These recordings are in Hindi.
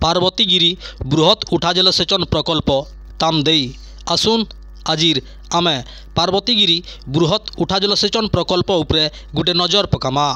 पार्वतीगिरी बृहत उठा जलसेचन प्रकल्प तामदेई आसुन आजिर आमे पार्वतीगिरी बृहत उठा जलसेचन प्रकल्प उपरे गोटे नजर पकामा।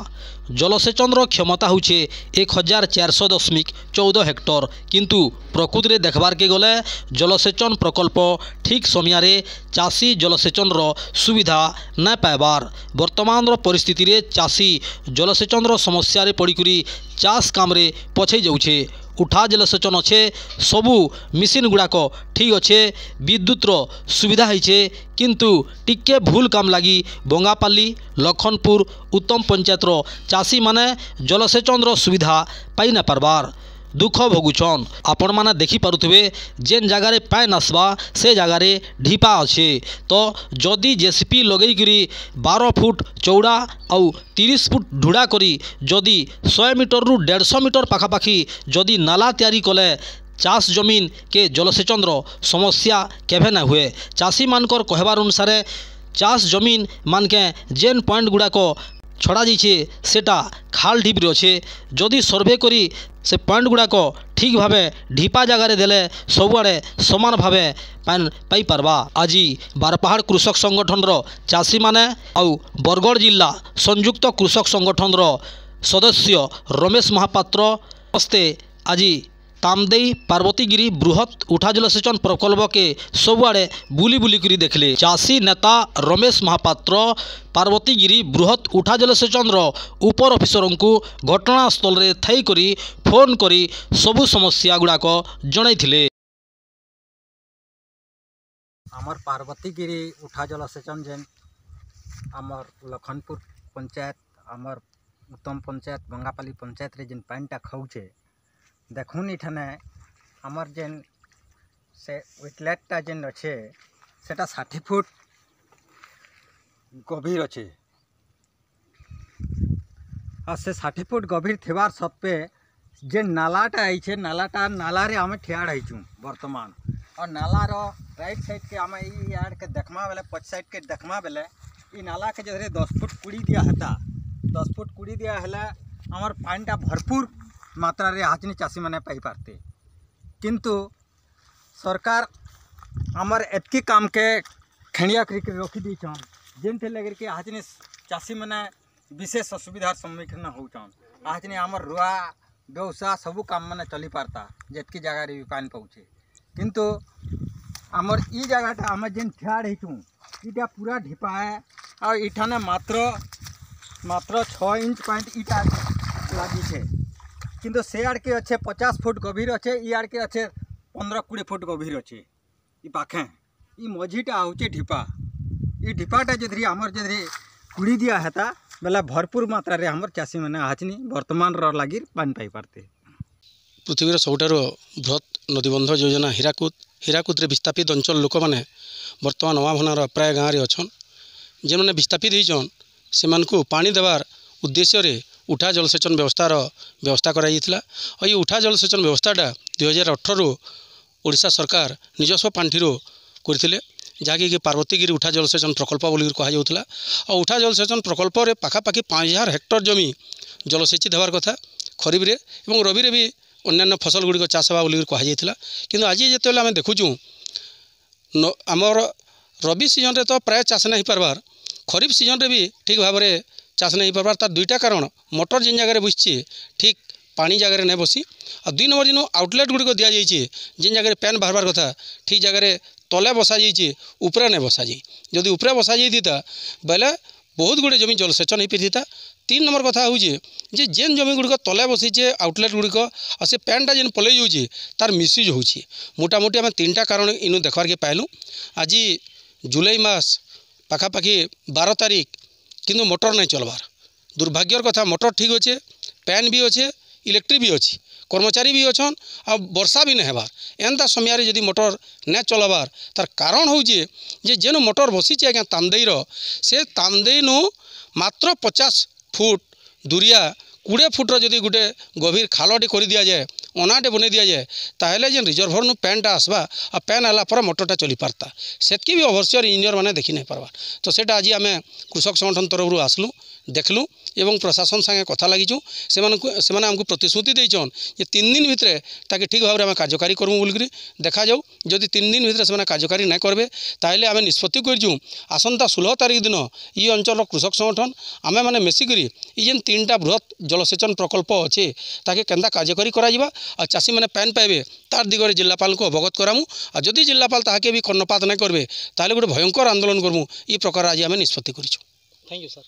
जलसेचन क्षमता होचे 1400.14 हेक्टर किंतु प्रकृति में देखबार के गले जलसेचन प्रकल्प ठीक समय चाषी जलसेचन सुविधा न पाइबार वर्तमान परिस्थिति रे चाषी जलसेचन समस्या पड़िकरी चाष काम रे पछई जाउछे। उठा जलसेचन अच्छे सबू मिसिन गुड़ाक ठीक अच्छे विद्युतर सुविधा होइछे किंतु टिके भूल काम लगी बंगापाली लखनपुर उत्तम पंचायतर चाषी माने जलसेचन सुविधा पाई न पारबार दुख भोगुछन। आपण माने देखि पारुथिबे जेन जगार पान आसबा से जगार ढीपा अच्छे तो जदि जेसीपी लगई करी 12 फुट चौड़ा आउ 30 फुट ढुड़ा करी जदि 100 मीटर रु 150 मीटर पाखापाखि जदि नाला तैयारी कले चाष जमीन के जलसेचन समस्या केभे न हुए। चाषी मानकर कहबार अनुसार चाष जमीन मानके जेन पॉइंट गुड़ाक छड़ा जाइए सेटा खाल ढीप अच्छे जदि सर्वे करी से पॉइंट गुड़ाक ठीक भावे ढीपा जगार देले सबुआड़े समान भावे पान पाई पारबा। आज बारपहाड़ कृषक संगठन चाषी माने आउ बरगढ़ जिला संयुक्त कृषक संगठन सदस्य रमेश महापात्र हस्ते आज तामदेई पार्वतीगिरी बृहत उठा जलसेचन प्रकल्प के सबुआड़े बुली बुली करी देखले। चाषी नेता रमेश महापात्र पार्वतीगिरी बृहत उठा जलसेचन उपर अफिसर को घटनास्थल रे थई करी फोन करी सबु समस्या गुड़ाक जणाइथिले। आमर पार्वतीगिरी उठा जलसेचन जेन आमर लखनपुर पंचायत आमर उत्तम पंचायत बंगापाली पंचायत रे जेन पानीटा खाऊचे देखुन इठाने आमर जेन से वेटलेटटा जेन अच्छे सेटा 60 फुट गभीर अच्छे और से 60 फुट गभीर थिबार सत्वे जेन नालाटा आइछे नाला रे आमे ठियाड़ आइचु वर्तमान और नालार राइट साइड के आमे ई यार के देखमा बेले पछ साइड के देखमा बेले ई नाला के जरे 10 फुट कुड़ी दिया हता 10 फुट कुड़ी दिया हला आमर पानीटा भरपूर मात्रा रे हाचनी चाषी मैंने पाई पारते किंतु सरकार आमर एतकी काम के खेणिया करके रखी दीछन जेन थे लगे कि हाचनी चाषी मैंने विशेष असुविधार सम्मुखीन होचन हाचनी आमर रुआ व्यवसाय सबू काम मैंने चली पारता जेतकी जगह रे पानी पहुँचे किंतु आमर ई जगहटा आम जेन ठियाड़ होचु इटा पूरा ढीपा है और इठाने मात्र 6 इंच पॉइंट ईटा लगी है किंतु से आड़ के अच्छे 50 फुट गभीर अच्छे ई आड़ के अच्छे 15-20 फुट गभीर अच्छे ई पाखे ई मझीटा होचे ढीपा ई ढीपाटा जदि आमर जदि कुड़ी दिया हेता बेला भरपूर मात्रा रे हमर चाषी मैंने हाचनी वर्तमान लगी पानी पाई पारते। पृथ्वीर सबुठार बृहत नदीबंध योजना हीराकुद रे विस्थापित अंचल लोक मैंने बर्तमान नवाभनार प्राय गाँव में अच्छन जे मैंने विस्थापित होइछन सेमानकु पानी देवार उद्देश्य रे उठा जलसेचन व्यवस्था कराइला और ये उठा जलसेचन व्यवस्थाटा 2018 ओडिशा सरकार निजस्व पांठि करथिले जहाँकि कि पार्वतीगिरी उठा जलसेचन प्रकल्प बोली कहुला और उठा जलसेचन प्रकल्प रे पाखापाखि 5000 हेक्टर जमी जलसेचित होवार कथा खरीफ रे और रबी रे भी अन्य फसल गुड़िक चाष होगा बोली कहुला किंतु आज जिते आम देखुचु आमर रबी सीजन रे तो प्राय चाष नहीं पारबार खरीफ सीजन रे भी ठीक भाव में चाष नहीं पारबार तार दुईटा कारण मोटर जिन जगह बसी ठीक पानी जगह नहीं बसी और 2 नंबर जिन आउटलेट गुड़िक दि जाइए जिन जगह पैन बाहर कथा ठीक जगह तले बसा जाइए उपरे नहीं बसा जाए जदि उपरे बसा जाता बेले बहुत गुड़े जमी जलसेचन हो पाता। 3 नंबर कथा हूँ जे जेन जमी गुड़िक तले बसीचे आउटलेट गुड़िक और से पैनटा जेन पलि जाऊँगी तार मिसयूज हो मोटामोटी आम 3टा कारण इनू देखबार के पाइलु। आज जुलाई मास पाखापाखि 12 तारीख किंतु मोटर नहीं चलबार दुर्भाग्यर कथा मोटर ठीक अच्छे पैन भी अच्छे इलेक्ट्रिक भी अच्छी कर्मचारी भी अच्छन आ वर्षा भी नहीं होबार एंता समय जदि मोटर नहीं चलबार तार कारण हूँ जे जेन मोटर बसीचे आज्ञा तामदेईर से तामदेईनु मात्र 50 फुट दूरिया 20 फुट्र जदि गोटे गभीर खालटे कर दि जाए अनाटे बन दि जाए ताहले जेन रिजर्भर नु पैनटा आसबा आ पैन आला पर मोटरटा चली पारता सेतकी भी अवश्य इंजीनियर मैंने देखी नहीं पारबा तो सेटा आज आम कृषक संगठन तरफ आसलु देखलु एवं प्रशासन संगे कथा लगिचु से आमको प्रतिश्रुति देचन जे 3 दिन भितर ताकि ठीक भाव में कार्यकारी करमु बोलिक देखा जाऊ जदि 3 दिन भितर से कार्यकारी नहीं करबे ताहले आम निष्पत्ति करजु आसंता 16 तारिख दिन ये अंचल कृषक संगठन आमे माने मिसिकरी ये जेन 3टा बृहत जलसेचन प्रकल्प अच्छे ताके केंदा कार्यकारी करा जिबा और चाषी मैंने पैन पाइबे तार दिगरे जिलापाल को अवगत करामु और जदि जिलापाल ताके भी कर्णपात नहीं करबे ताहले गोटे भयंकर आंदोलन करमु ये प्रकार आज आम निष्पत्ति करिछु। Thank you sir.